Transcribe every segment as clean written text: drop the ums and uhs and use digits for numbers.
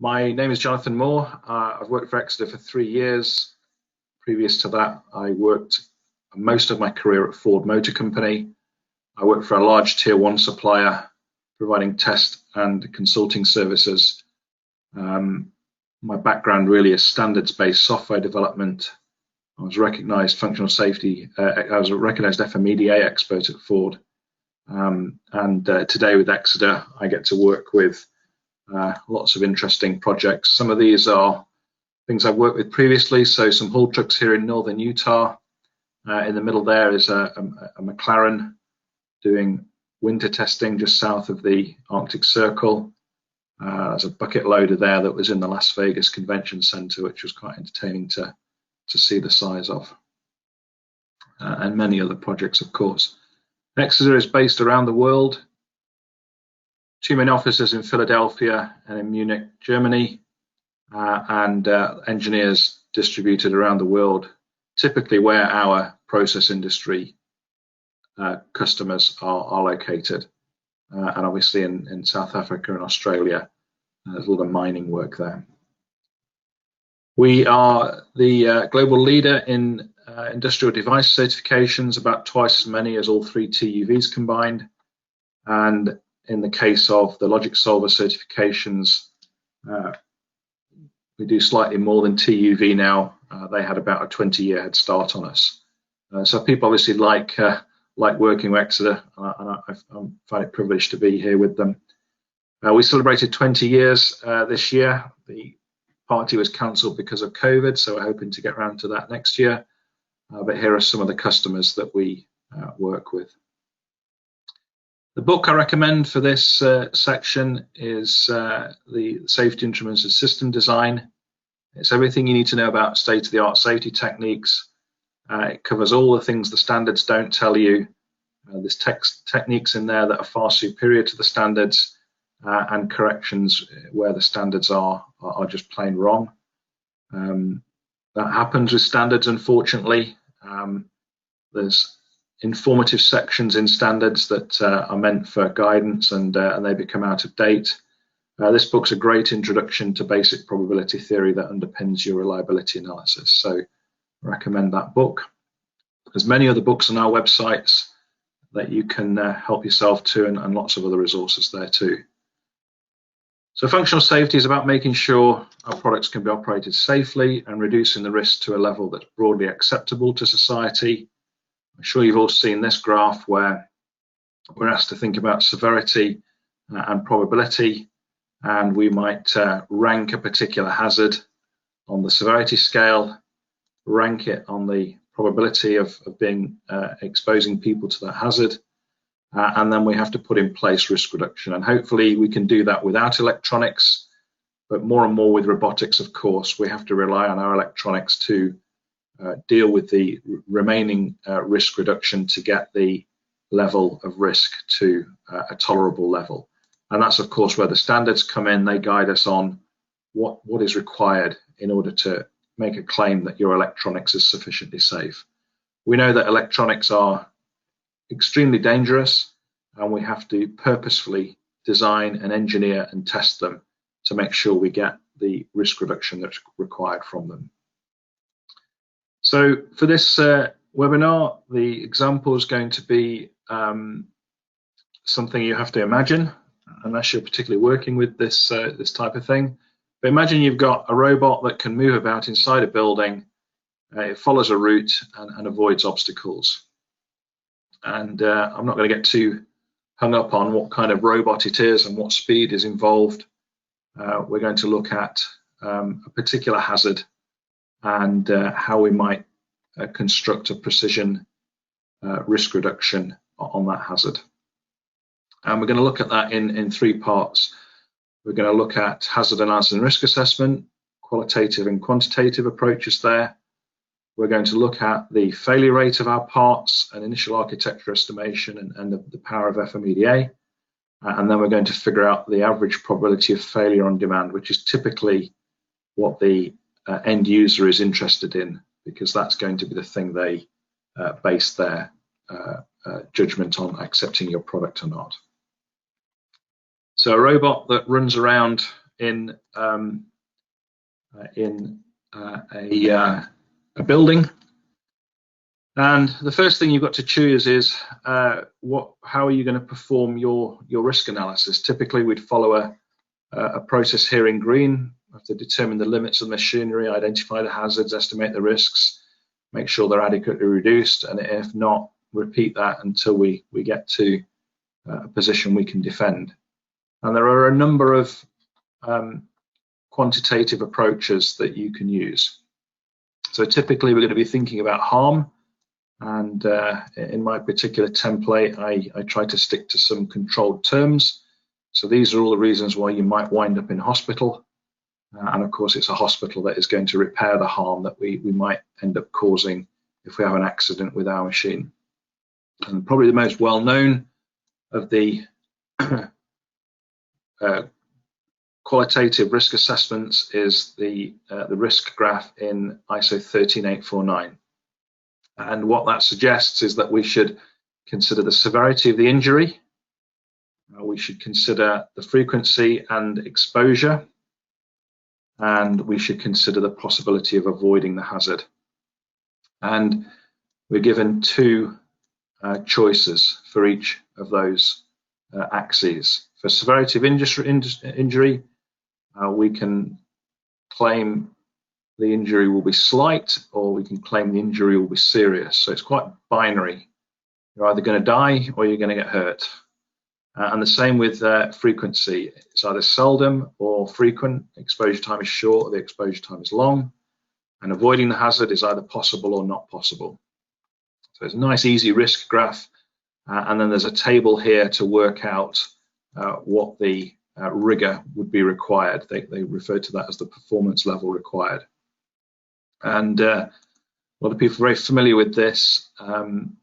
My name is Jonathan Moore. I've worked for Exida for 3 years. Previous to that, I worked most of my career at Ford Motor Company. I worked for a large tier 1 supplier providing test and consulting services. My background really is standards-based software development. I was recognized functional safety. I was a recognized FMEDA expert at Ford. Today with Exida, I get to work with lots of interesting projects. Some of these are things I've worked with previously, so some haul trucks here in northern Utah. In the middle there is a McLaren doing winter testing just south of the Arctic Circle. There's a bucket loader there that was in the Las Vegas Convention Center, which was quite entertaining to see the size of. And many other projects, of course. Exida is based around the world. 2 main offices in Philadelphia and in Munich, Germany, and engineers distributed around the world, typically where our process industry customers are located, and obviously in South Africa and Australia, there's a lot of mining work there. We are the global leader in industrial device certifications, about twice as many as all 3 TÜVs combined, and in the case of the logic solver certifications, we do slightly more than TÜV now. They had about a 20-year head start on us. So people obviously like working with Exida, and I find it privileged to be here with them. We celebrated 20 years this year. The party was cancelled because of COVID, so we're hoping to get around to that next year. But here are some of the customers that we work with. The book I recommend for this section is the Safety Instruments and System Design. It's everything you need to know about state-of-the-art safety techniques. It covers all the things the standards don't tell you. There's techniques in there that are far superior to the standards, and corrections where the standards are just plain wrong. That happens with standards, unfortunately. There's informative sections in standards that are meant for guidance, and they become out of date. This book's a great introduction to basic probability theory that underpins your reliability analysis, so I recommend that book. There's many other books on our websites that you can help yourself to, and lots of other resources there too. So functional safety is about making sure our products can be operated safely and reducing the risk to a level that's broadly acceptable to society. I'm sure you've all seen this graph where we're asked to think about severity and probability, and we might rank a particular hazard on the severity scale, rank it on the probability of exposing people to that hazard, and then we have to put in place risk reduction. And hopefully we can do that without electronics, but more and more with robotics, of course. We have to rely on our electronics to deal with the remaining risk reduction to get the level of risk to a tolerable level. And that's, of course, where the standards come in. They guide us on what is required in order to make a claim that your electronics is sufficiently safe. We know that electronics are extremely dangerous, and we have to purposefully design and engineer and test them to make sure we get the risk reduction that's required from them. So for this webinar, the example is going to be something you have to imagine, unless you're particularly working with this type of thing. But imagine you've got a robot that can move about inside a building. It follows a route and avoids obstacles. And I'm not going to get too hung up on what kind of robot it is and what speed is involved. We're going to look at a particular hazard and how we might construct a precision risk reduction on that hazard. And we're going to look at that in 3 parts. We're going to look at hazard analysis and risk assessment, qualitative and quantitative approaches there. We're going to look at the failure rate of our parts and initial architecture estimation and the power of FMEDA. And then we're going to figure out the average probability of failure on demand, which is typically what the end user is interested in, because that's going to be the thing they base their judgment on accepting your product or not. So a robot that runs around in a building, and the first thing you've got to choose is how are you going to perform your risk analysis. Typically, we'd follow a process here in green. We have to determine the limits of the machinery, identify the hazards, estimate the risks, make sure they're adequately reduced, and if not, repeat that until we get to a position we can defend. And there are a number of quantitative approaches that you can use. So typically we're going to be thinking about harm, and in my particular template I try to stick to some controlled terms. So these are all the reasons why you might wind up in hospital, and of course it's a hospital that is going to repair the harm that we might end up causing if we have an accident with our machine. And probably the most well-known of the qualitative risk assessments is the risk graph in ISO 13849. And what that suggests is that we should consider the severity of the injury, we should consider the frequency and exposure, and we should consider the possibility of avoiding the hazard. And we're given two choices for each of those axes. For severity of injury, we can claim the injury will be slight, or we can claim the injury will be serious. So it's quite binary. You're either going to die or you're going to get hurt. And the same with frequency. It's either seldom or frequent. Exposure time is short or the exposure time is long. And avoiding the hazard is either possible or not possible. So it's a nice easy risk graph. And then there's a table here to work out what the rigor would be required. They refer to that as the performance level required. And a lot of people are very familiar with this, and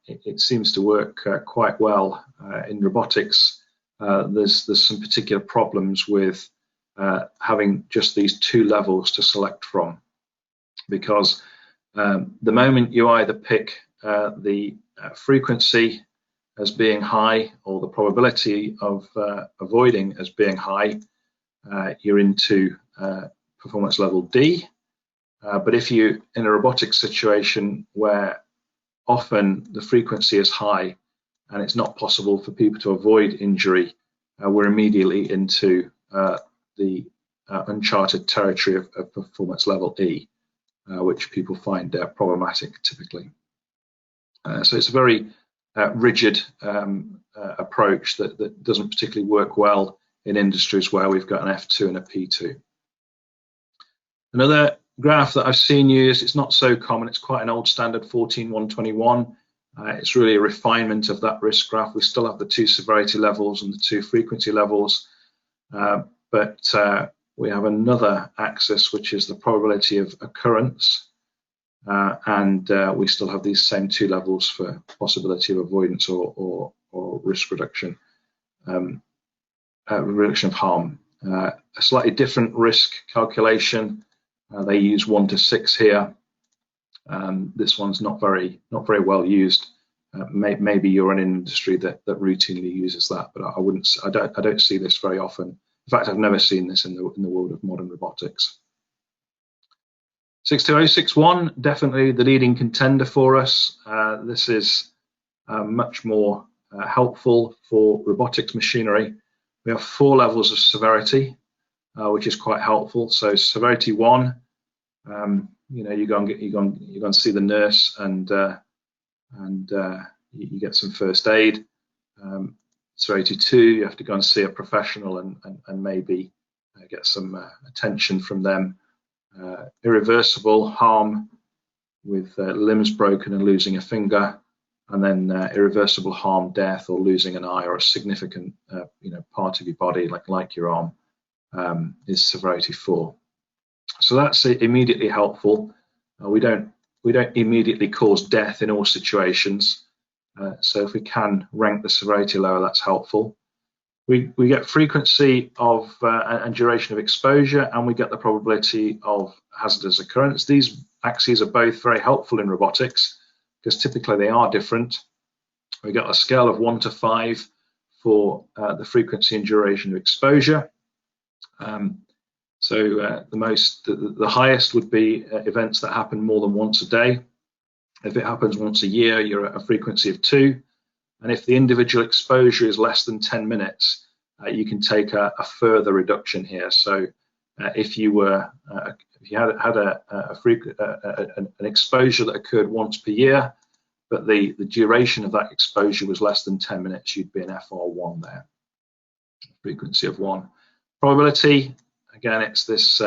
it seems to work quite well in robotics. There's some particular problems with having just these two levels to select from, because the moment you either pick the frequency as being high or the probability of avoiding as being high, you're into performance level D. But if you in a robotics situation where often the frequency is high and it's not possible for people to avoid injury, we're immediately into the uncharted territory of performance level E, which people find problematic typically. So it's a very rigid approach that doesn't particularly work well in industries where we've got an F2 and a P2. Another graph that I've seen used, it's not so common, it's quite an old standard, 14121. It's really a refinement of that risk graph. We still have the two severity levels and the two frequency levels, but we have another axis which is the probability of occurrence, and we still have these same two levels for possibility of avoidance or risk reduction, reduction of harm. A slightly different risk calculation. They use 1 to 6 here. This one's not very well used. Maybe you're in an industry that routinely uses that, but I don't see this very often. In fact, I've never seen this in the world of modern robotics. 62061, definitely the leading contender for us. This is much more helpful for robotics machinery. We have 4 levels of severity, which is quite helpful. So severity 1, you go and see the nurse, and you get some first aid. Severity 2, you have to go and see a professional and maybe get some attention from them. Irreversible harm with limbs broken and losing a finger, and then irreversible harm, death, or losing an eye or a significant part of your body like your arm, is severity 4. So that's immediately helpful. We don't immediately cause death in all situations, so if we can rank the severity lower, that's helpful. We get frequency of and duration of exposure, and we get the probability of hazardous occurrence. These axes are both very helpful in robotics because typically they are different. We got a scale of 1 to 5 for the frequency and duration of exposure. The highest would be events that happen more than once a day. If it happens once a year, you're at a frequency of 2. And if the individual exposure is less than 10 minutes, you can take a further reduction here. So if you had an exposure that occurred once per year, but the duration of that exposure was less than 10 minutes, you'd be an FR1 there, frequency of 1. Probability, again, it's this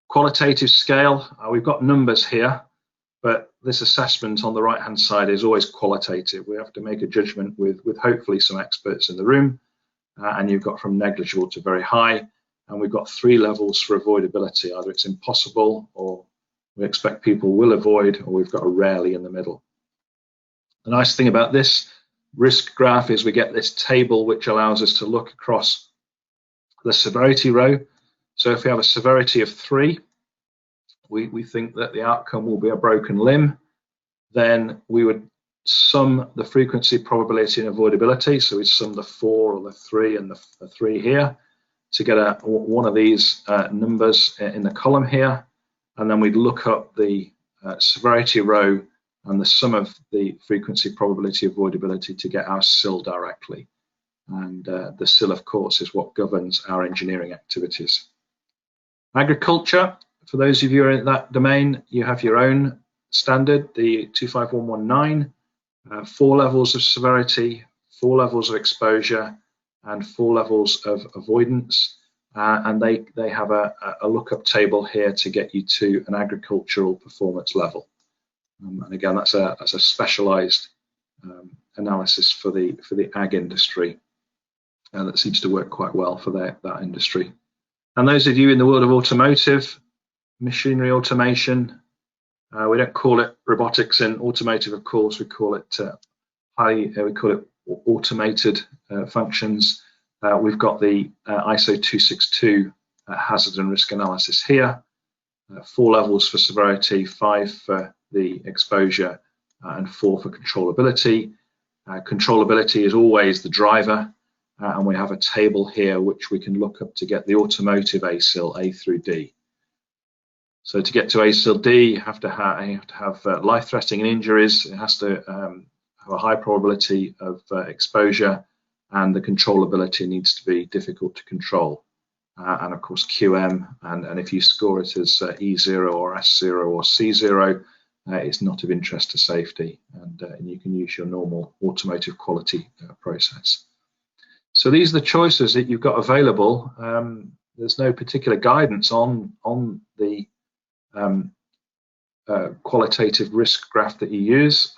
qualitative scale. We've got numbers here, but this assessment on the right-hand side is always qualitative. We have to make a judgment with hopefully some experts in the room, and you've got from negligible to very high, and we've got 3 levels for avoidability. Either it's impossible, or we expect people will avoid, or we've got a rarely in the middle. The nice thing about this risk graph is we get this table which allows us to look across the severity row. So if we have a severity of 3, we think that the outcome will be a broken limb. Then we would sum the frequency, probability, and avoidability. So we'd sum the 4 or the 3 and the 3 here to get one of these numbers in the column here. And then we'd look up the severity row and the sum of the frequency, probability, avoidability to get our SIL directly. And the SIL, of course, is what governs our engineering activities. Agriculture, for those of you who are in that domain, you have your own standard, the 25119, 4 levels of severity, 4 levels of exposure, and 4 levels of avoidance. And they have a lookup table here to get you to an agricultural performance level. And again, that's a specialized analysis for the ag industry that seems to work quite well for that industry. And those of you in the world of automotive, machinery automation, we don't call it robotics in automotive, of course. We call it automated functions. We've got the ISO 262 hazard and risk analysis here. 4 levels for severity, 5 for the exposure, and 4 for controllability. Controllability is always the driver, and we have a table here which we can look up to get the automotive ASIL, A through D. So to get to ASIL D, you have to have life-threatening injuries. It has to have a high probability of exposure, and the controllability needs to be difficult to control. And of course QM, and if you score it as E0 or S0 or C0, it's not of interest to safety, and you can use your normal automotive quality process. So these are the choices that you've got available. There's no particular guidance on the qualitative risk graph that you use.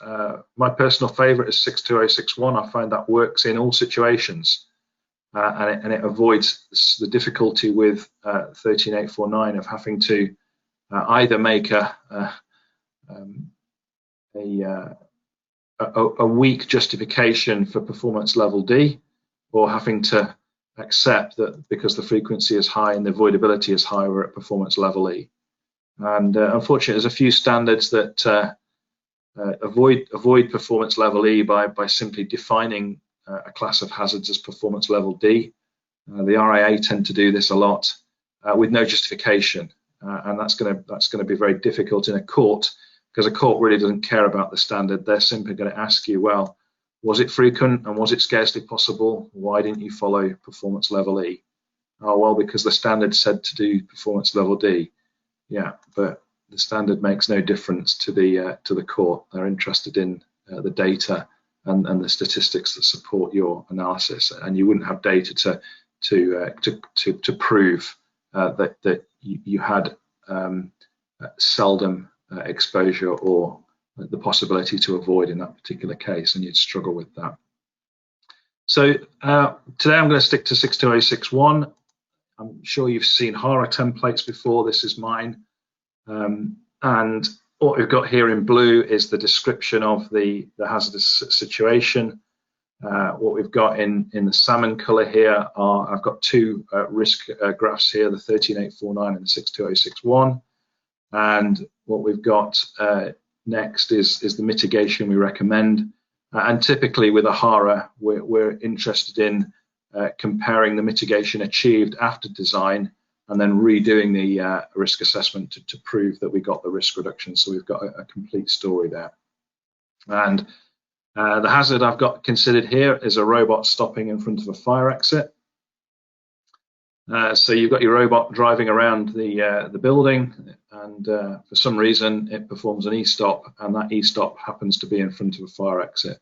My personal favorite is 62061. I find that works in all situations. And it avoids the difficulty with 13849 of having to either make a weak justification for performance level D, or having to accept that because the frequency is high and the avoidability is high, we're at performance level E. And unfortunately, there's a few standards that avoid performance level E by simply defining a class of hazards as performance level D. The RIA tend to do this a lot with no justification, and that's going to be very difficult in a court, because a court really doesn't care about the standard. They're simply going to ask you, well, was it frequent and was it scarcely possible? Why didn't you follow performance level E? Oh, well, because the standard said to do performance level D. Yeah, but the standard makes no difference to the court. They're interested in the data and the statistics that support your analysis, and you wouldn't have data to prove that you had seldom exposure or the possibility to avoid in that particular case, and you'd struggle with that. So today I'm going to stick to 62061. I'm sure you've seen HARA templates before. This is mine, and what we've got here in blue is the description of the hazardous situation. What we've got in the salmon color here are, I've got 2 risk graphs here, the 13849 and the 62061. And what we've got next is the mitigation we recommend. And typically with a HARA, we're interested in comparing the mitigation achieved after design and then redoing the risk assessment to prove that we got the risk reduction. So we've got a complete story there. And the hazard I've got considered here is a robot stopping in front of a fire exit. So you've got your robot driving around the building, and for some reason it performs an e-stop, and that e-stop happens to be in front of a fire exit.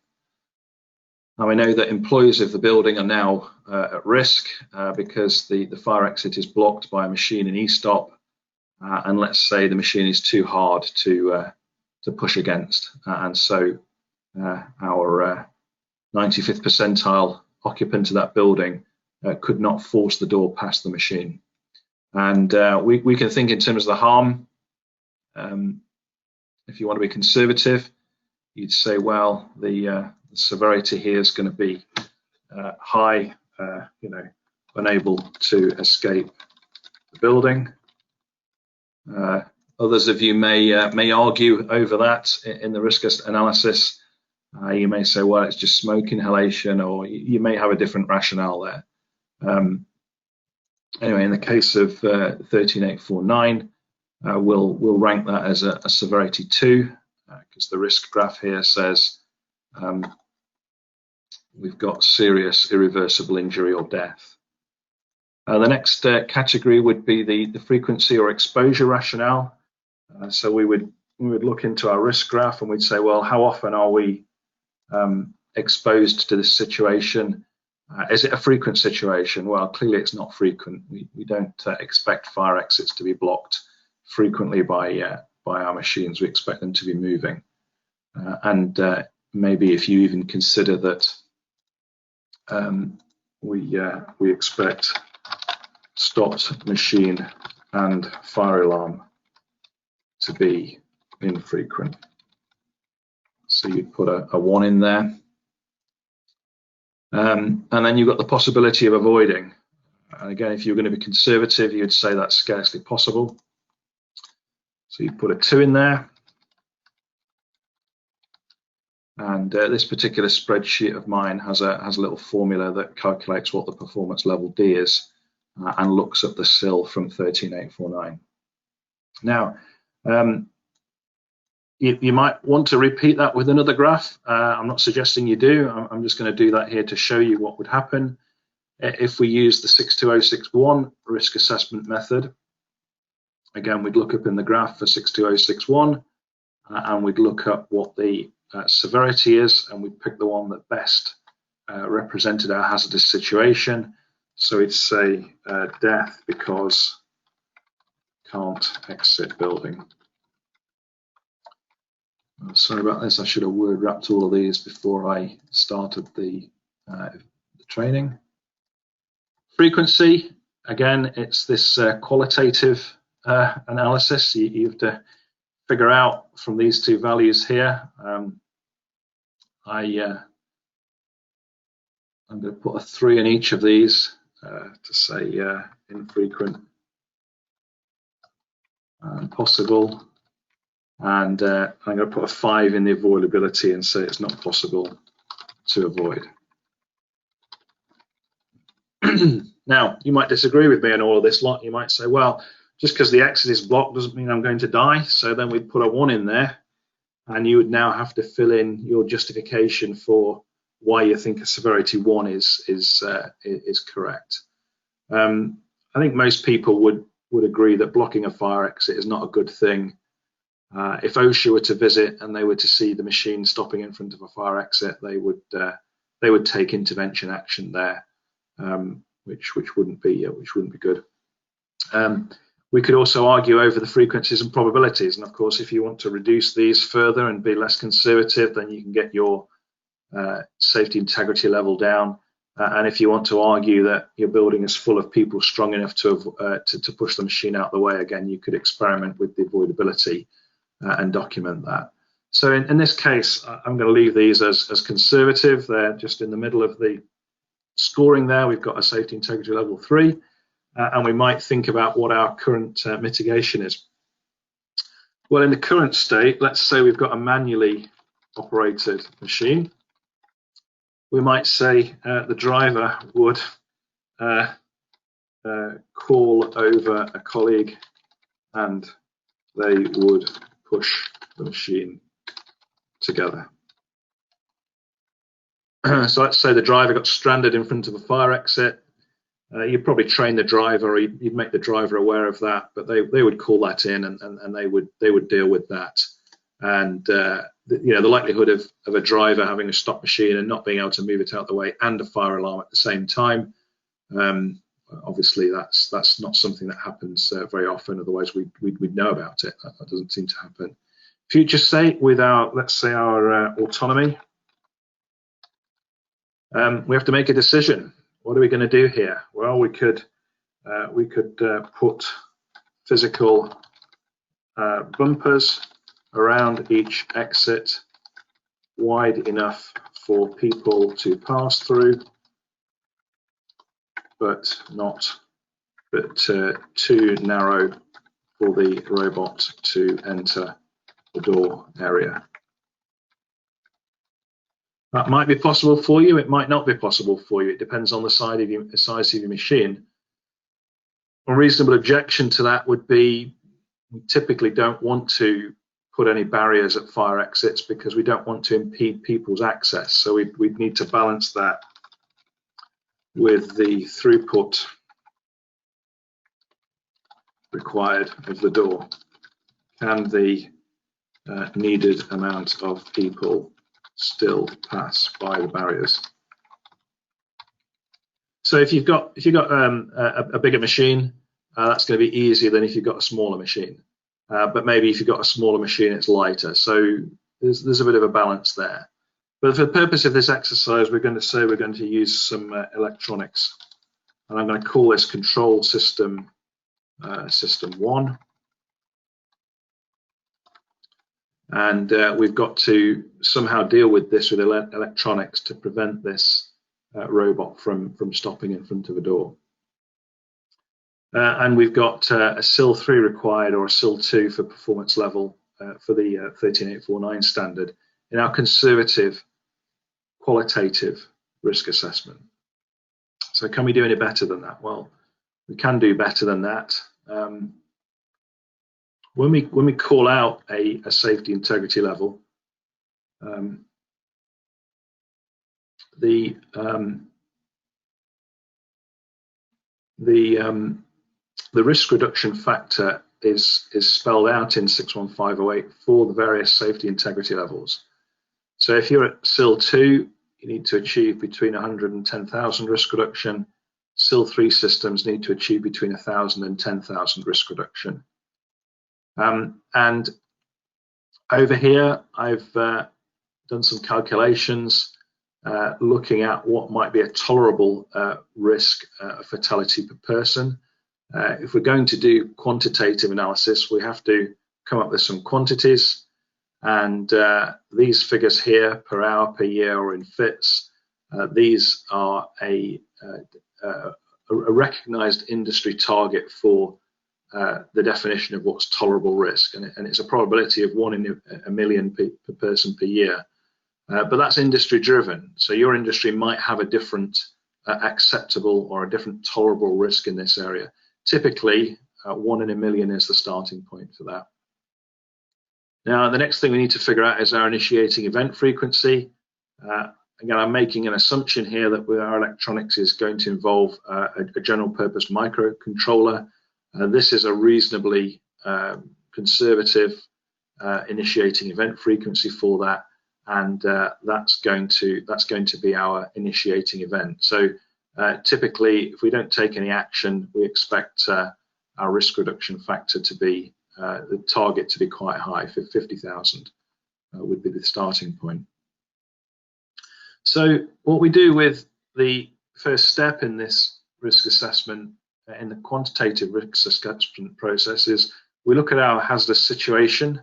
Now I know that employees of the building are now at risk because the fire exit is blocked by a machine in e-stop, and let's say the machine is too hard to push against, and so our 95th percentile occupant of that building could not force the door past the machine. And we can think in terms of the harm. If you want to be conservative, you'd say, well, the severity here is going to be high, unable to escape the building. Others of you may argue over that in the risk analysis. You may say, well, it's just smoke inhalation, or you may have a different rationale there. Anyway, in the case of 13849, we'll rank that as a severity 2, because the risk graph here says we've got serious irreversible injury or death. The next category would be the frequency or exposure rationale. So we would look into our risk graph and we'd say, well, how often are we exposed to this situation? Is it a frequent situation? Well, clearly it's not frequent. We don't expect fire exits to be blocked frequently by our machines. We expect them to be moving. And maybe if you even consider that we expect stopped machine and fire alarm to be infrequent. So you'd put a 1 in there. And then you've got the possibility of avoiding. And again, if you're going to be conservative, you'd say that's scarcely possible. So you put a 2 in there. And this particular spreadsheet of mine has a little formula that calculates what the performance level D is and looks at the SIL from 13849. Now, you might want to repeat that with another graph. I'm not suggesting you do. I'm just going to do that here to show you what would happen if we use the 62061 risk assessment method. Again, we'd look up in the graph for 62061 and we'd look up what the severity is, and we'd pick the one that best represented our hazardous situation. So we'd say death because can't exit building. Sorry about this, I should have word wrapped all of these before I started the training. Frequency, again, it's this qualitative analysis. You have to figure out from these two values here. I'm going to put a 3 in each of these to say infrequent and possible. And I'm going to put a 5 in the avoidability and say it's not possible to avoid. Now, you might disagree with me on all of this lot. You might say, well, just because the exit is blocked doesn't mean I'm going to die. So then we'd put a 1 in there, and you would now have to fill in your justification for why you think a severity 1 is correct. I think most people would agree that blocking a fire exit is not a good thing. If OSHA were to visit and they were to see the machine stopping in front of a fire exit, they would take intervention action there, which wouldn't be good. We could also argue over the frequencies and probabilities, and of course, if you want to reduce these further and be less conservative, then you can get your safety integrity level down. And if you want to argue that your building is full of people strong enough to push the machine out of the way, again, you could experiment with the avoidability and document that. So in this case, I'm going to leave these as conservative. They're just in the middle of the scoring there. We've got a safety integrity level 3, and we might think about what our current mitigation is. Well, in the current state, let's say we've got a manually operated machine. We might say the driver would call over a colleague and they would push the machine together. So let's say the driver got stranded in front of a fire exit. You'd probably train the driver, or you'd make the driver aware of that, but they would call that in, and they would deal with that. And the likelihood of a driver having a stop machine and not being able to move it out of the way and a fire alarm at the same time, obviously that's not something that happens very often. Otherwise we'd know about it. That doesn't seem to happen. Future state with our, let's say, our autonomy. We have to make a decision. What are we going to do here? Well, we could put physical bumpers around each exit wide enough for people to pass through, but too narrow for the robot to enter the door area. That might be possible for you, it might not be possible for you. It depends on the size of your machine. A reasonable objection to that would be we typically don't want to put any barriers at fire exits because we don't want to impede people's access. So we'd need to balance that with the throughput required of the door. Can the needed amount of people still pass by the barriers? So if you've got a bigger machine, that's going to be easier than if you've got a smaller machine. But maybe if you've got a smaller machine, it's lighter. So there's a bit of a balance there. But for the purpose of this exercise, we're going to use some electronics, and I'm going to call this control system system 1. And we've got to somehow deal with this with electronics to prevent this robot from stopping in front of a door. And we've got a SIL 3 required, or a SIL 2 for performance level for the 13849 standard in our conservative qualitative risk assessment. So can we do any better than that? Well, we can do better than that. When we call out a safety integrity level, the risk reduction factor is spelled out in 61508 for the various safety integrity levels. So if you're at SIL 2, you need to achieve between 100 and 10,000 risk reduction. SIL 3 systems need to achieve between 1,000 and 10,000 risk reduction. And over here, I've done some calculations looking at what might be a tolerable risk of fatality per person. If we're going to do quantitative analysis, we have to come up with some quantities. And these figures here, per hour, per year, or in fits, these are a recognized industry target for the definition of what's tolerable risk, and it's a probability of 1 in a million per person per year. But that's industry driven, so your industry might have a different acceptable or a different tolerable risk in this area. Typically, 1 in a million is the starting point for that. Now, the next thing we need to figure out is our initiating event frequency. Again, I'm making an assumption here that our electronics is going to involve a general purpose microcontroller. This is a reasonably conservative initiating event frequency for that, and that's going to be our initiating event. So typically, if we don't take any action, we expect our risk reduction factor to be the target to be quite high. 50,000 would be the starting point. So what we do with the first step in this risk assessment, in the quantitative risk assessment process, is we look at our hazardous situation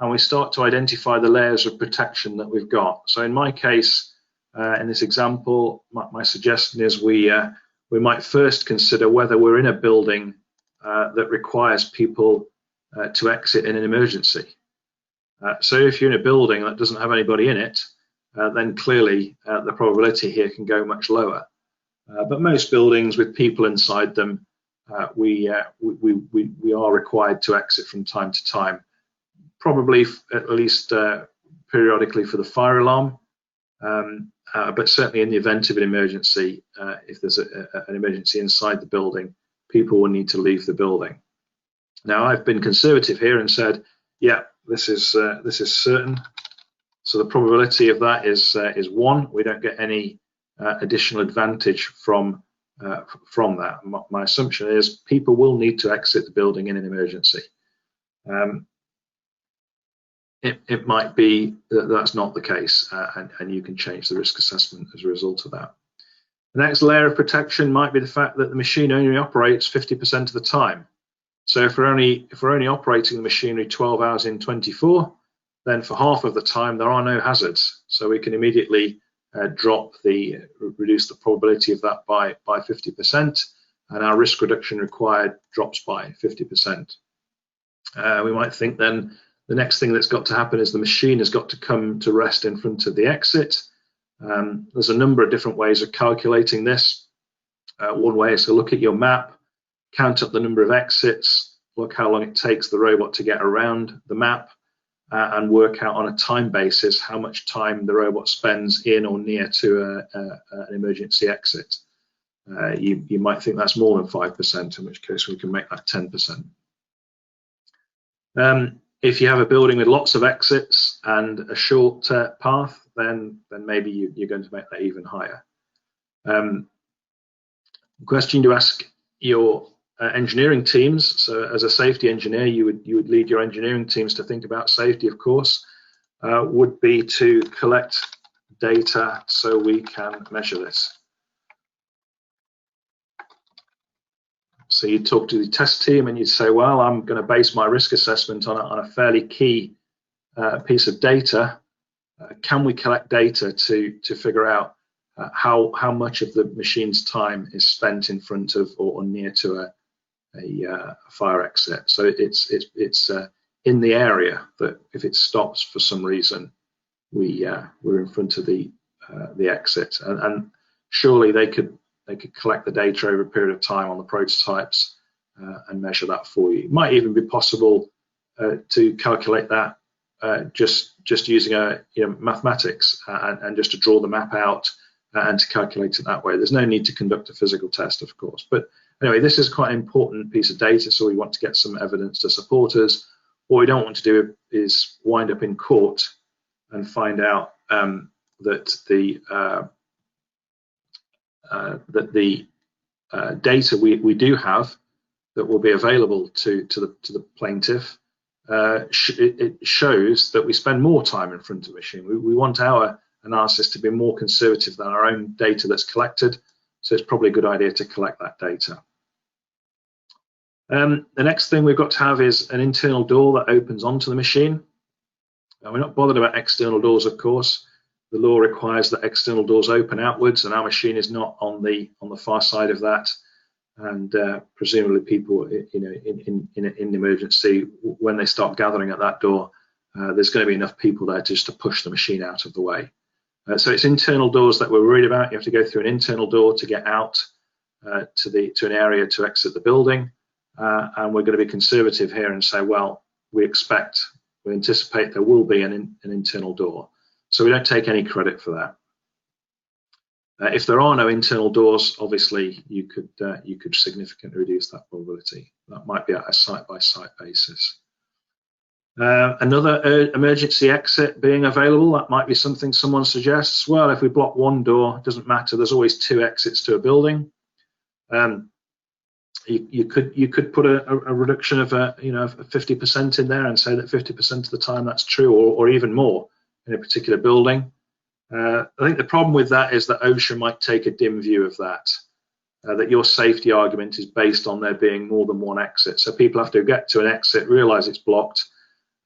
and we start to identify the layers of protection that we've got. So in my case, in this example, my suggestion is we might first consider whether we're in a building that requires people to exit in an emergency. So if you're in a building that doesn't have anybody in it, then clearly the probability here can go much lower. But most buildings with people inside them, we are required to exit from time to time, probably at least periodically for the fire alarm, but certainly in the event of an emergency, if there's an emergency inside the building, people will need to leave the building. Now, I've been conservative here and said, yeah, this is certain. So the probability of that is 1. We don't get any additional advantage from that. My assumption is people will need to exit the building in an emergency. It might be that that's not the case, and you can change the risk assessment as a result of that. The next layer of protection might be the fact that the machine only operates 50% of the time. So if we're only operating the machinery 12 hours in 24, then for half of the time there are no hazards. So we can immediately reduce the probability of that by 50%, and our risk reduction required drops by 50%. We might think then the next thing that's got to happen is the machine has got to come to rest in front of the exit. There's a number of different ways of calculating this. One way is to look at your map, count up the number of exits, look how long it takes the robot to get around the map, and work out on a time basis how much time the robot spends in or near to an emergency exit. You might think that's more than 5%, in which case we can make that 10%. If you have a building with lots of exits and a short path, then maybe you're going to make that even higher. Question to ask your engineering teams. So as a safety engineer, you would lead your engineering teams to think about safety, of course, would be to collect data so we can measure this. So you talk to the test team and you'd say, well, I'm going to base my risk assessment on a fairly key piece of data. Can we collect data to figure out how much of the machine's time is spent in front of or near to a fire exit? So it's in the area that if it stops for some reason, we're in front of the exit, and surely they could collect the data over a period of time on the prototypes and measure that for you. It might even be possible to calculate that just using mathematics and just to draw the map out and to calculate it that way. There's no need to conduct a physical test, of course. But anyway, this is quite an important piece of data, so we want to get some evidence to support us. What we don't want to do is wind up in court and find out that the data we do have that will be available to the plaintiff, it shows that we spend more time in front of the machine. We want our analysis to be more conservative than our own data that's collected, so it's probably a good idea to collect that data. The next thing we've got to have is an internal door that opens onto the machine. Now, we're not bothered about external doors, of course. The law requires that external doors open outwards, and our machine is not on the far side of that. And presumably, people, in emergency, when they start gathering at that door, there's going to be enough people there just to push the machine out of the way. So it's internal doors that we're worried about. You have to go through an internal door to get out to an area to exit the building, and we're going to be conservative here and say, well, we anticipate there will be an internal door. So we don't take any credit for that. If there are no internal doors, obviously you could significantly reduce that probability. That might be at a site-by-site basis. Another emergency exit being available, that might be something someone suggests. Well, if we block one door, it doesn't matter. There's always 2 exits to a building. You could put a reduction of 50% in there and say that 50% of the time that's true, or even more in a particular building. I think the problem with that is that OSHA might take a dim view of that, that your safety argument is based on there being more than one exit. So people have to get to an exit, realize it's blocked,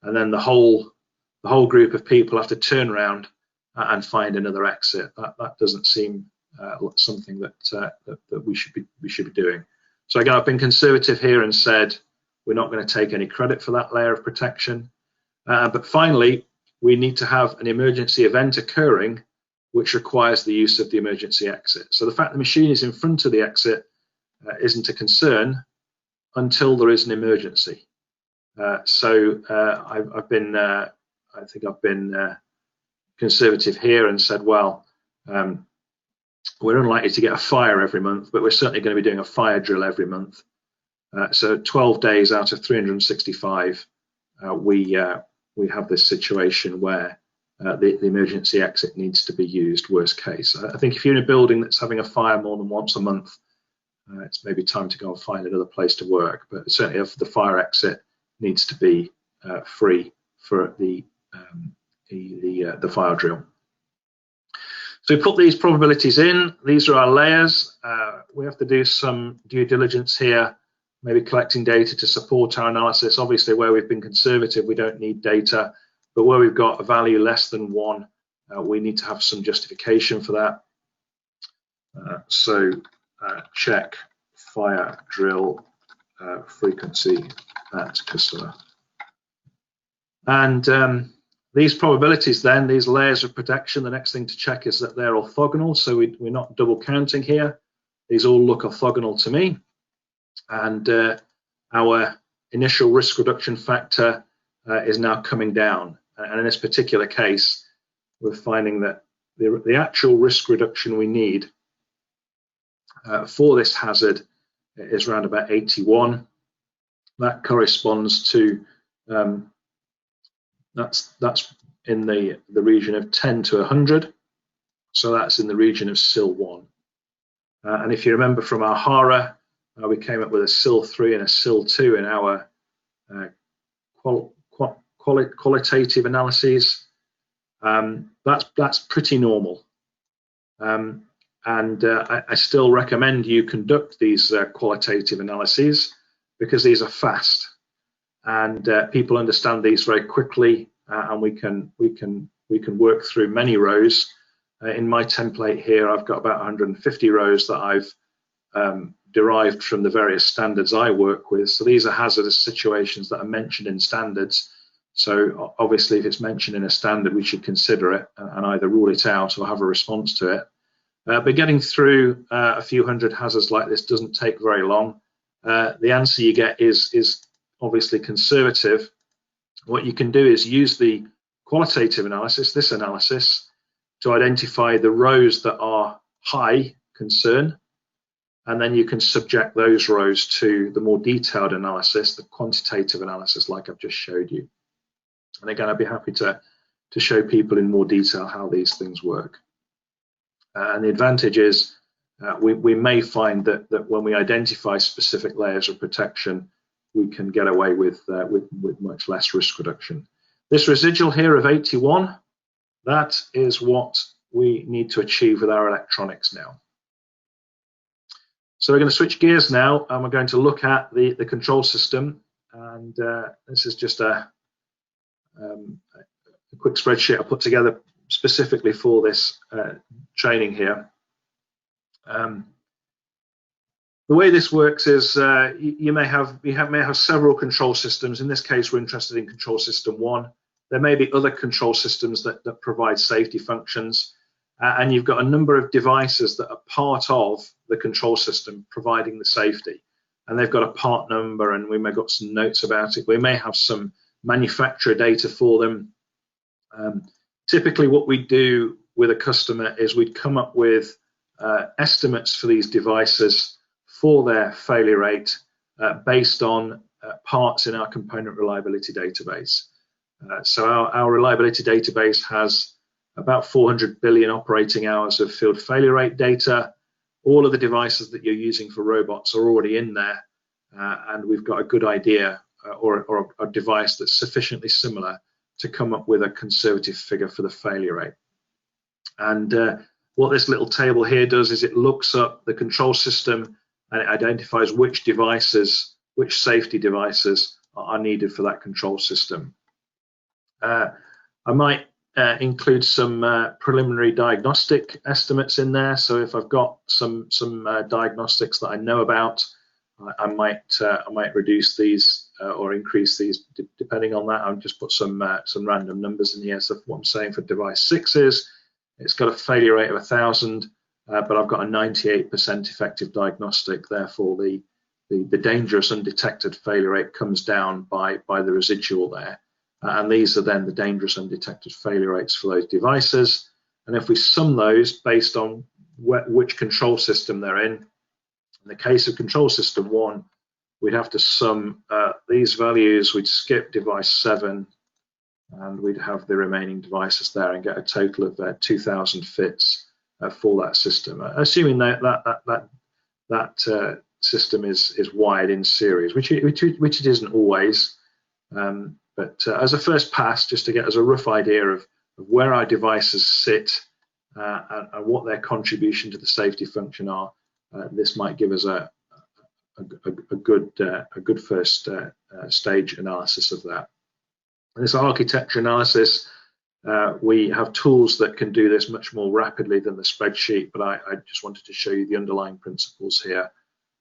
and then the whole group of people have to turn around and find another exit. That doesn't seem something that we should be doing. So again, I've been conservative here and said we're not going to take any credit for that layer of protection. But finally, we need to have an emergency event occurring which requires the use of the emergency exit. So the fact the machine is in front of the exit isn't a concern until there is an emergency. I think I've been conservative here and said, well, we're unlikely to get a fire every month, but we're certainly going to be doing a fire drill every month. So 12 days out of 365, we have this situation where the emergency exit needs to be used, worst case. I think if you're in a building that's having a fire more than once a month, it's maybe time to go and find another place to work. But certainly if the fire exit needs to be free for the fire drill. So we put these probabilities in. These are our layers. We have to do some due diligence here, maybe collecting data to support our analysis. Obviously, where we've been conservative, we don't need data, but where we've got a value less than 1, we need to have some justification for that. Check fire drill frequency at customer. And these probabilities then, these layers of protection, the next thing to check is that they're orthogonal, so we're not double counting here. These all look orthogonal to me. And our initial risk reduction factor is now coming down. And in this particular case, we're finding that the actual risk reduction we need for this hazard is around about 81. That corresponds to that's in the region of 10 to 100, so that's in the region of SIL 1. And if you remember from our HARA, we came up with a SIL 3 and a SIL 2 in our qualitative analyses. That's pretty normal. I still recommend you conduct these qualitative analyses because these are fast. And people understand these very quickly, and we can work through many rows. In my template here, I've got about 150 rows that I've derived from the various standards I work with. So these are hazardous situations that are mentioned in standards. So obviously, if it's mentioned in a standard, we should consider it and either rule it out or have a response to it. But getting through a few hundred hazards like this doesn't take very long. The answer you get is obviously conservative. What you can do is use the qualitative analysis, this analysis, to identify the rows that are high concern, and then you can subject those rows to the more detailed analysis, the quantitative analysis, like I've just showed you. And again, I'd be happy to show people in more detail how these things work. And the advantage is we may find that when we identify specific layers of protection, we can get away with much less risk reduction. This residual here of 81, that is what we need to achieve with our electronics now. So we're going to switch gears now, and we're going to look at the control system. And this is just a quick spreadsheet I put together specifically for this training here. The way this works is you may have several control systems. In this case, we're interested in control system 1. There may be other control systems that provide safety functions, and you've got a number of devices that are part of the control system providing the safety. And they've got a part number, and we may have got some notes about it. We may have some manufacturer data for them. Typically, what we do with a customer is we'd come up with estimates for these devices for their failure rate based on parts in our component reliability database. So our reliability database has about 400 billion operating hours of field failure rate data. All of the devices that you're using for robots are already in there, and we've got a good idea or a device that's sufficiently similar to come up with a conservative figure for the failure rate. And what this little table here does is it looks up the control system and it identifies which devices, which safety devices are needed for that control system. I might include some preliminary diagnostic estimates in there. So if I've got some diagnostics that I know about, I might reduce these or increase these depending on that. I'll just put some random numbers in here. So what I'm saying for device 6 is It's got a failure rate of 1,000, but I've got a 98% effective diagnostic. Therefore, the dangerous undetected failure rate comes down by the residual there. And these are then the dangerous undetected failure rates for those devices. And if we sum those based on which control system they're in the case of control system 1, we'd have to sum these values. We'd skip device 7, and we'd have the remaining devices there and get a total of 2,000 fits for that system, assuming that system is wired in series, which it isn't always. But as a first pass, just to get us a rough idea of where our devices sit and what their contribution to the safety function are, this might give us a good first stage analysis of that. And this architecture analysis, we have tools that can do this much more rapidly than the spreadsheet, but I just wanted to show you the underlying principles here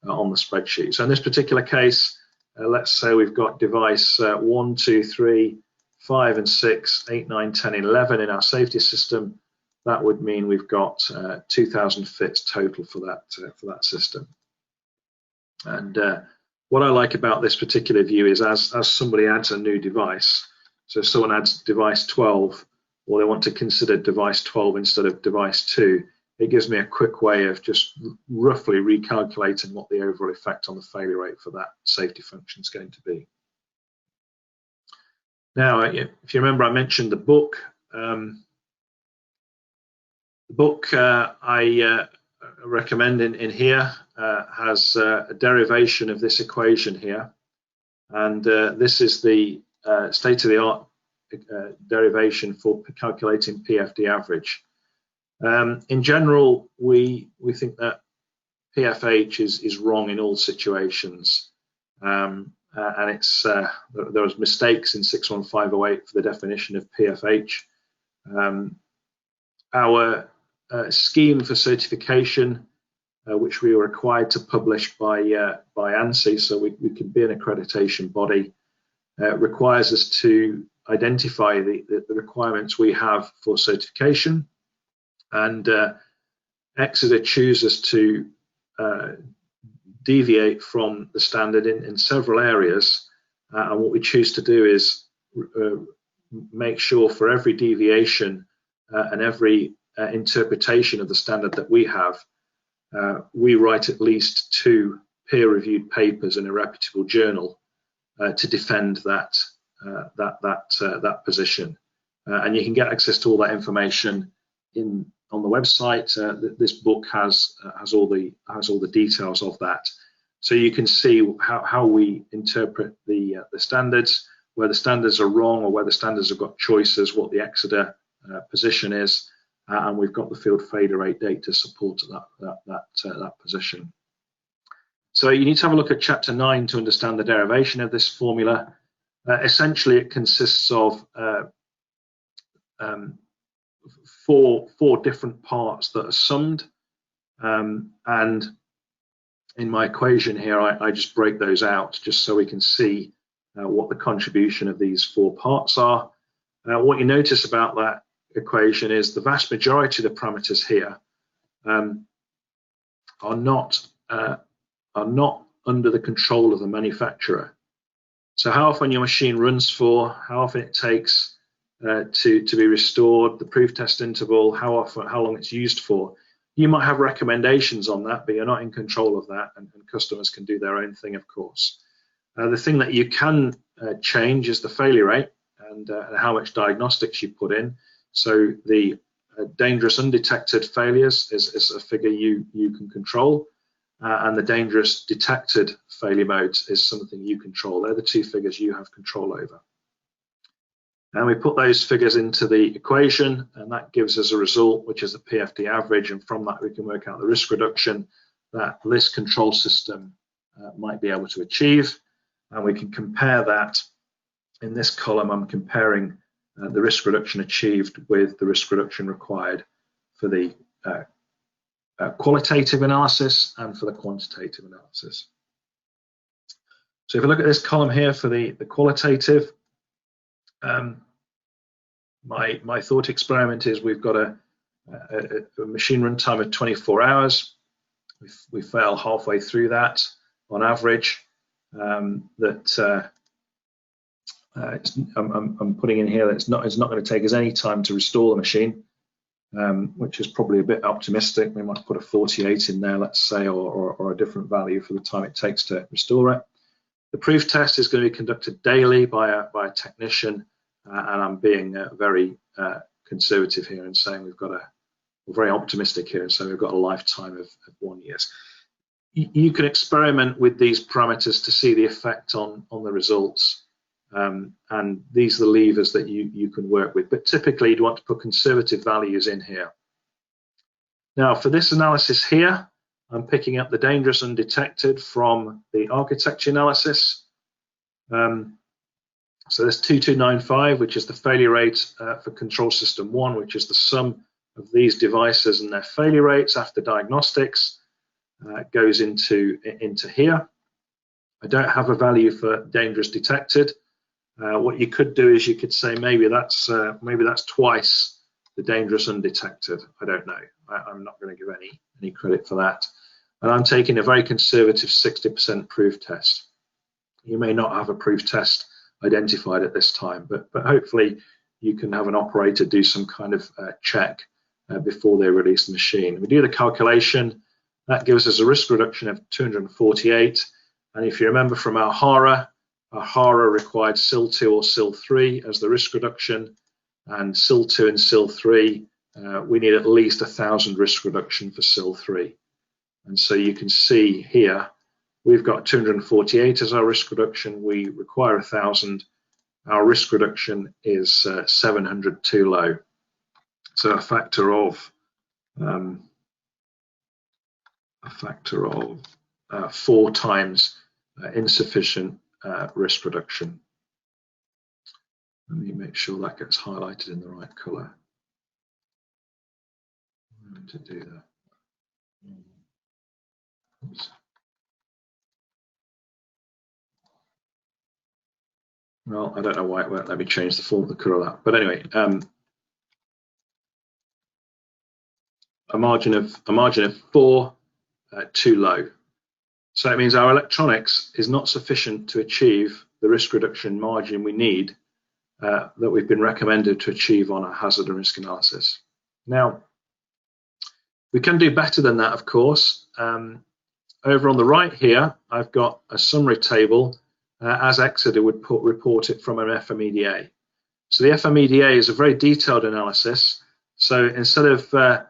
on the spreadsheet. So in this particular case, let's say we've got device 1, 2, 3, 5, and 6, 8, 9, 10, 11 in our safety system. That would mean we've got 2,000 fits total for that system. And what I like about this particular view is as somebody adds a new device, so if someone adds device 12, or they want to consider device 12 instead of device 2, it gives me a quick way of just roughly recalculating what the overall effect on the failure rate for that safety function is going to be. Now, if you remember, I mentioned the book. The book I recommend in here has a derivation of this equation here, and this is the state-of-the-art derivation for calculating PFD average. In general, we think that PFH is wrong in all situations, and it's there was mistakes in 61508 for the definition of PFH. Our scheme for certification, which we were required to publish by ANSI, so we can be an accreditation body, requires us to identify the requirements we have for certification, and exida chooses to deviate from the standard in several areas, and what we choose to do is make sure for every deviation and every interpretation of the standard that we have, we write at least 2 peer-reviewed papers in a reputable journal to defend that position. And you can get access to all that information on the website. This book has all the details of that, so you can see how we interpret the standards, where the standards are wrong or where the standards have got choices, what the exida position is, and we've got the field failure rate data to support that position. So you need to have a look at chapter 9 to understand the derivation of this formula. Essentially, it consists of four different parts that are summed, and in my equation here, I just break those out just so we can see what the contribution of these 4 parts are. What you notice about that equation is the vast majority of the parameters here are not under the control of the manufacturer. So how often your machine runs for, how often it takes to be restored, the proof test interval, how long it's used for. You might have recommendations on that, but you're not in control of that, and customers can do their own thing, of course. The thing that you can change is the failure rate and how much diagnostics you put in. So the dangerous undetected failures is a figure you can control, and the dangerous detected failure modes is something you control. They're the 2 figures you have control over. And we put those figures into the equation, and that gives us a result, which is the PFD average, and from that we can work out the risk reduction that this control system might be able to achieve. And we can compare that. In this column, I'm comparing the risk reduction achieved with the risk reduction required for the qualitative analysis and for the quantitative analysis. So if you look at this column here for the qualitative, my thought experiment is we've got a machine runtime of 24 hours. We fail halfway through that on average. I'm putting in here that it's not going to take us any time to restore the machine, which is probably a bit optimistic. We might put a 48 in there, let's say, or a different value for the time it takes to restore it. The proof test is going to be conducted daily by a technician, and I'm being very conservative here and saying we're very optimistic here, and so we've got a lifetime of 1 year. You can experiment with these parameters to see the effect on the results, and these are the levers that you can work with, but typically you'd want to put conservative values in here. Now for this analysis here, I'm picking up the dangerous undetected from the architecture analysis. So there's 2295, which is the failure rate for control system 1, which is the sum of these devices and their failure rates after diagnostics. Goes into here. I don't have a value for dangerous detected. What you could do is you could say maybe that's twice the dangerous undetected. I don't know. I'm not going to give any credit for that. And I'm taking a very conservative 60% proof test. You may not have a proof test identified at this time, but hopefully you can have an operator do some kind of check before they release the machine. We do the calculation. That gives us a risk reduction of 248. And if you remember from our HARA required SIL2 or SIL3 as the risk reduction, and SIL2 and SIL3, we need at least 1,000 risk reduction for SIL3. And so you can see here, we've got 248 as our risk reduction. We require 1,000. Our risk reduction is 700 too low. So a factor of 4 times insufficient risk reduction. Let me make sure that gets highlighted in the right color. I'm going to do that. Oops. Well, I don't know why it won't let me change the form of the color of that. But anyway, a margin of 4 too low. So it means our electronics is not sufficient to achieve the risk reduction margin we need that we've been recommended to achieve on a hazard and risk analysis. Now, we can do better than that, of course. Over on the right here, I've got a summary table as exida would report it from an FMEDA. So the FMEDA is a very detailed analysis. So instead of a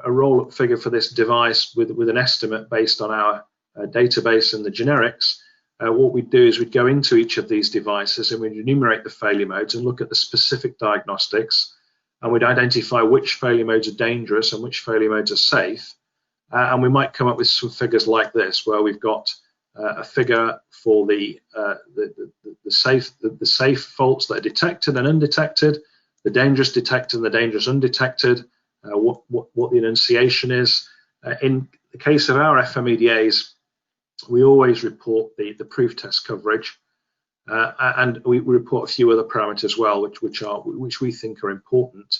roll-up figure for this device with an estimate based on our database and the generics, what we'd do is we'd go into each of these devices and we'd enumerate the failure modes and look at the specific diagnostics, and we'd identify which failure modes are dangerous and which failure modes are safe. And we might come up with some figures like this, where we've got a figure for the safe faults that are detected and undetected, the dangerous detected and the dangerous undetected, what the enunciation is. In the case of our FMEDAs, we always report the proof test coverage, and we report a few other parameters as well, which we think are important.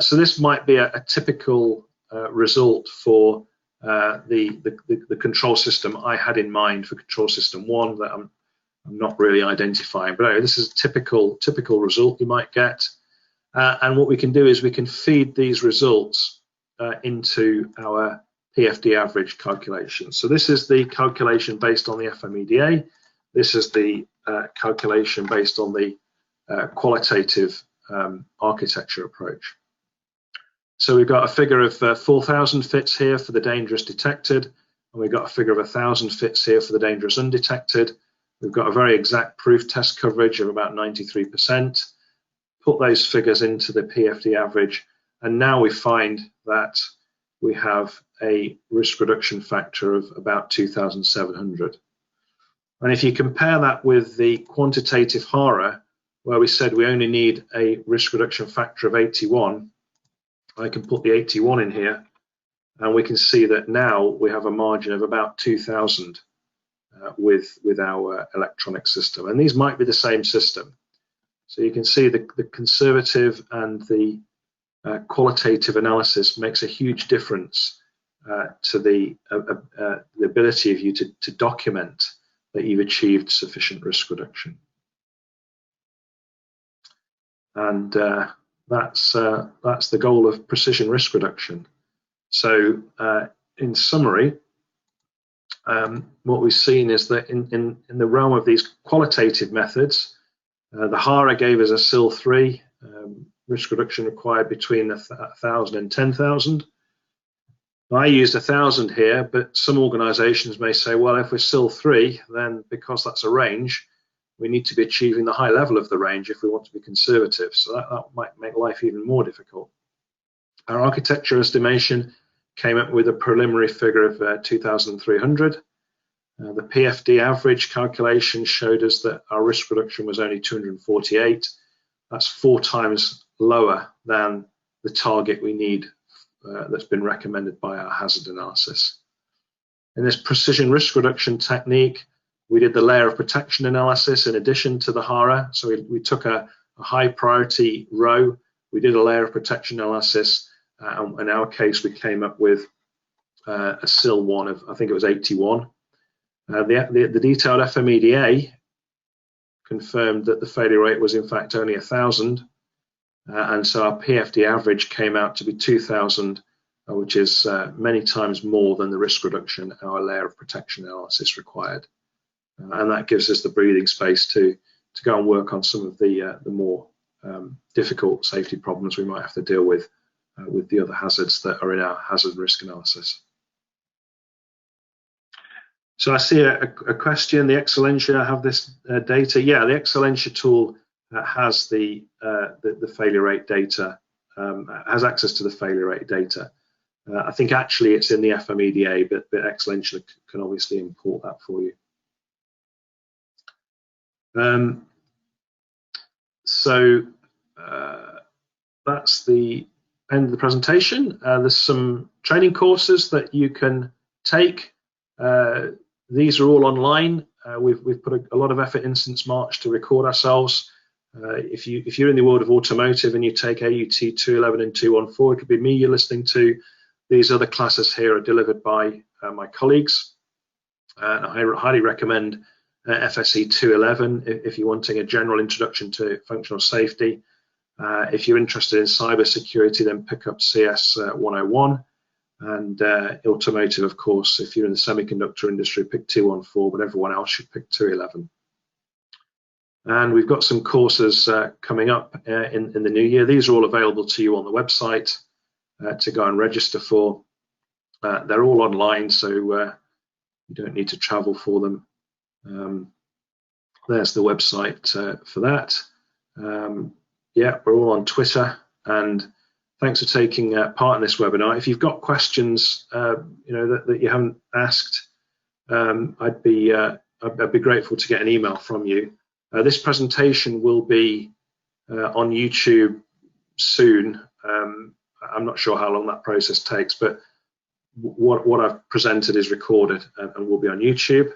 So this might be a typical result for the control system I had in mind for control system 1 that I'm not really identifying. But anyway, this is a typical result you might get. And what we can do is we can feed these results into our PFD average calculation. So this is the calculation based on the FMEDA. This is the calculation based on the qualitative architecture approach. So we've got a figure of 4,000 fits here for the dangerous detected, and we've got a figure of 1,000 fits here for the dangerous undetected. We've got a very exact proof test coverage of about 93%. Put those figures into the PFD average, and now we find that we have a risk reduction factor of about 2,700. And if you compare that with the quantitative HARA, where we said we only need a risk reduction factor of 81, I can put the 81 in here, and we can see that now we have a margin of about 2,000 with our electronic system. And these might be the same system. So you can see the conservative and the qualitative analysis makes a huge difference to the ability of you to document that you've achieved sufficient risk reduction. And that's the goal of precision risk reduction. So in summary, what we've seen is that in the realm of these qualitative methods, the HARA gave us a SIL3, risk reduction required between 1,000 and 10,000. I used 1,000 here, but some organisations may say, well, if we're SIL3, then because that's a range, we need to be achieving the high level of the range if we want to be conservative. So that might make life even more difficult. Our architecture estimation came up with a preliminary figure of 2,300. The PFD average calculation showed us that our risk reduction was only 248. That's 4 times lower than the target we need that's been recommended by our hazard analysis. In this precision risk reduction technique, we did the layer of protection analysis in addition to the HARA. So we took a high priority row, we did a layer of protection analysis, and in our case, we came up with a SIL1 of, I think it was 81. The detailed FMEDA confirmed that the failure rate was in fact only 1,000, and so our PFD average came out to be 2,000, which is many times more than the risk reduction our layer of protection analysis required. And that gives us the breathing space to go and work on some of the more difficult safety problems we might have to deal with the other hazards that are in our hazard risk analysis. So I see a question, the Excelentia have this data? Yeah, the Excelentia tool has the failure rate data, has access to the failure rate data. I think actually it's in the FMEDA, but Excelentia can obviously import that for you. So that's the end of the presentation. There's some training courses that you can take. These are all online. We've put a lot of effort in since March to record ourselves. If you're in the world of automotive and you take AUT 211 and 214, it could be me you're listening to. These other classes here are delivered by my colleagues. I highly recommend FSE 211 if you're wanting a general introduction to functional safety. If you're interested in cyber security, then pick up CS 101. And automotive, of course, if you're in the semiconductor industry, pick 214, but everyone else should pick 211. And we've got some courses coming up in the new year. These are all available to you on the website to go and register for. They're all online, so you don't need to travel for them. There's the website for that. Yeah, we're all on Twitter, and thanks for taking part in this webinar. If you've got questions, that you haven't asked, I'd be grateful to get an email from you. This presentation will be on YouTube soon. I'm not sure how long that process takes, but what I've presented is recorded and will be on YouTube.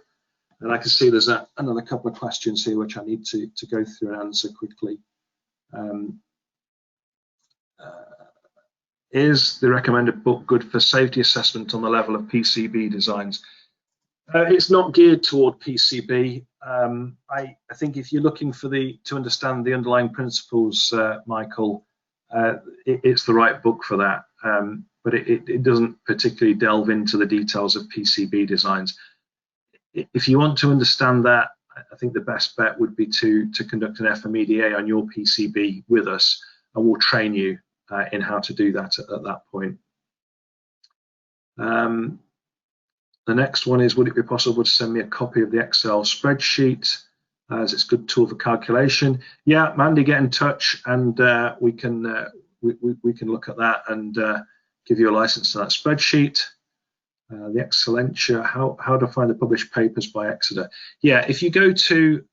And I can see there's another couple of questions here which I need to go through and answer quickly. Is the recommended book good for safety assessment on the level of PCB designs? It's not geared toward PCB. I think if you're looking to understand the underlying principles, Michael, it's the right book for that. But it doesn't particularly delve into the details of PCB designs. If you want to understand that, I think the best bet would be to conduct an FMEDA on your PCB with us, and we'll train you in how to do that at that point. The next one is, would it be possible to send me a copy of the Excel spreadsheet, as it's a good tool for calculation? Yeah, Mandy, get in touch, and we can look at that and give you a license to that spreadsheet. The Excelentia, how to find the published papers by Exida? Yeah, if you go to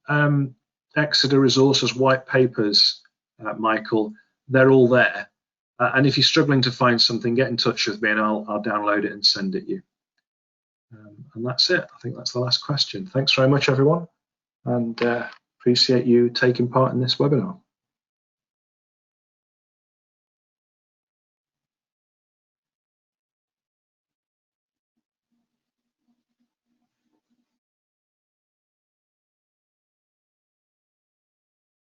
Exida Resources white papers, Michael, they're all there. And if you're struggling to find something, get in touch with me and I'll download it and send it you. And that's it. I think that's the last question. Thanks very much, everyone, and appreciate you taking part in this webinar.